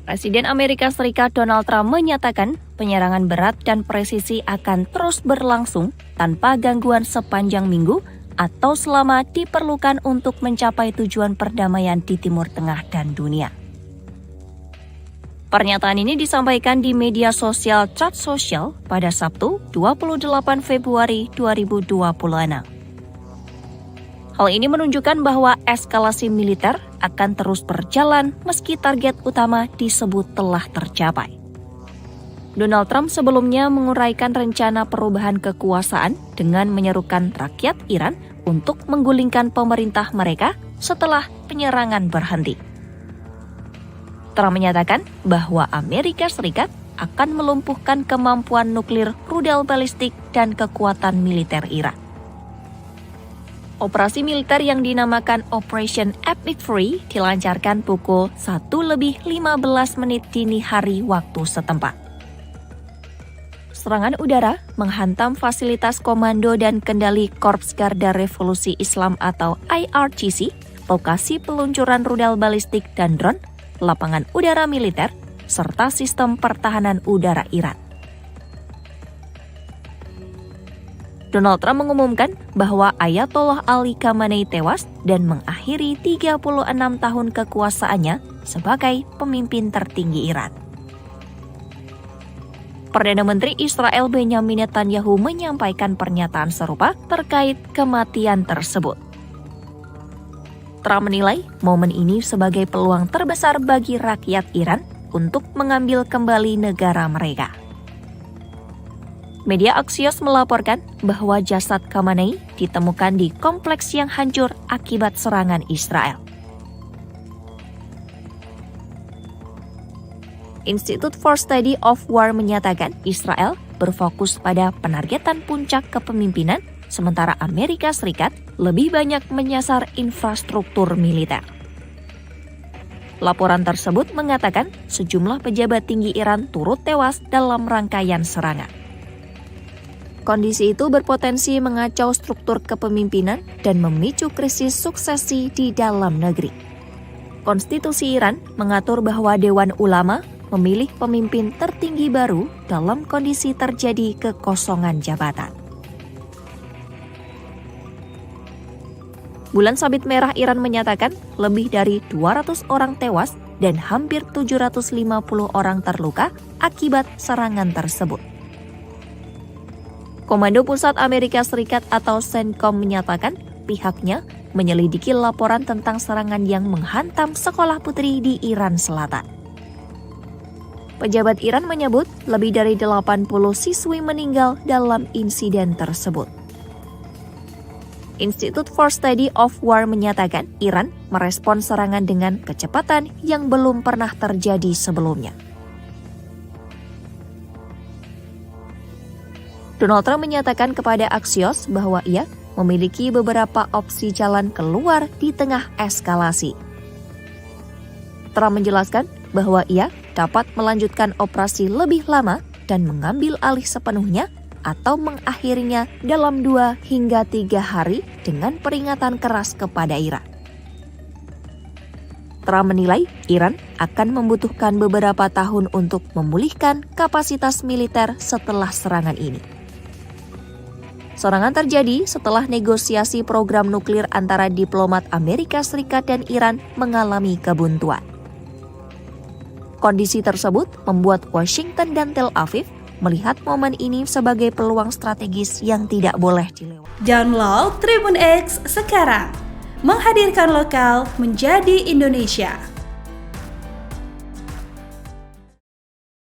Presiden Amerika Serikat Donald Trump menyatakan penyerangan berat dan presisi akan terus berlangsung tanpa gangguan sepanjang minggu atau selama diperlukan untuk mencapai tujuan perdamaian di Timur Tengah dan dunia. Pernyataan ini disampaikan di media sosial Truth Social pada Sabtu 28 Februari 2026. Hal ini menunjukkan bahwa eskalasi militer akan terus berjalan meski target utama disebut telah tercapai. Donald Trump sebelumnya menguraikan rencana perubahan kekuasaan dengan menyerukan rakyat Iran untuk menggulingkan pemerintah mereka setelah penyerangan berhenti. Trump menyatakan bahwa Amerika Serikat akan melumpuhkan kemampuan nuklir, rudal balistik, dan kekuatan militer Iran. Operasi militer yang dinamakan Operation Epic Fury dilancarkan pukul 1:15 dini hari waktu setempat. Serangan udara menghantam fasilitas komando dan kendali Korps Garda Revolusi Islam atau IRGC, lokasi peluncuran rudal balistik dan drone, lapangan udara militer, serta sistem pertahanan udara Iran. Donald Trump mengumumkan bahwa Ayatollah Ali Khamenei tewas dan mengakhiri 36 tahun kekuasaannya sebagai pemimpin tertinggi Iran. Perdana Menteri Israel Benjamin Netanyahu menyampaikan pernyataan serupa terkait kematian tersebut. Trump menilai momen ini sebagai peluang terbesar bagi rakyat Iran untuk mengambil kembali negara mereka. Media Axios melaporkan bahwa jasad Khamenei ditemukan di kompleks yang hancur akibat serangan Israel. Institute for Study of War menyatakan Israel berfokus pada penargetan puncak kepemimpinan, sementara Amerika Serikat lebih banyak menyasar infrastruktur militer. Laporan tersebut mengatakan sejumlah pejabat tinggi Iran turut tewas dalam rangkaian serangan. Kondisi itu berpotensi mengacau struktur kepemimpinan dan memicu krisis suksesi di dalam negeri. Konstitusi Iran mengatur bahwa Dewan Ulama memilih pemimpin tertinggi baru dalam kondisi terjadi kekosongan jabatan. Bulan Sabit Merah Iran menyatakan lebih dari 200 orang tewas dan hampir 750 orang terluka akibat serangan tersebut. Komando Pusat Amerika Serikat atau CENTCOM menyatakan pihaknya menyelidiki laporan tentang serangan yang menghantam sekolah putri di Iran Selatan. Pejabat Iran menyebut lebih dari 80 siswi meninggal dalam insiden tersebut. Institute for Study of War menyatakan Iran merespon serangan dengan kecepatan yang belum pernah terjadi sebelumnya. Donald Trump menyatakan kepada Axios bahwa ia memiliki beberapa opsi jalan keluar di tengah eskalasi. Trump menjelaskan bahwa ia dapat melanjutkan operasi lebih lama dan mengambil alih sepenuhnya atau mengakhirinya dalam 2 hingga 3 hari dengan peringatan keras kepada Iran. Trump menilai Iran akan membutuhkan beberapa tahun untuk memulihkan kapasitas militer setelah serangan ini. Serangan terjadi setelah negosiasi program nuklir antara diplomat Amerika Serikat dan Iran mengalami kebuntuan. Kondisi tersebut membuat Washington dan Tel Aviv melihat momen ini sebagai peluang strategis yang tidak boleh dilewatkan. Download Tribun X sekarang, menghadirkan lokal menjadi Indonesia.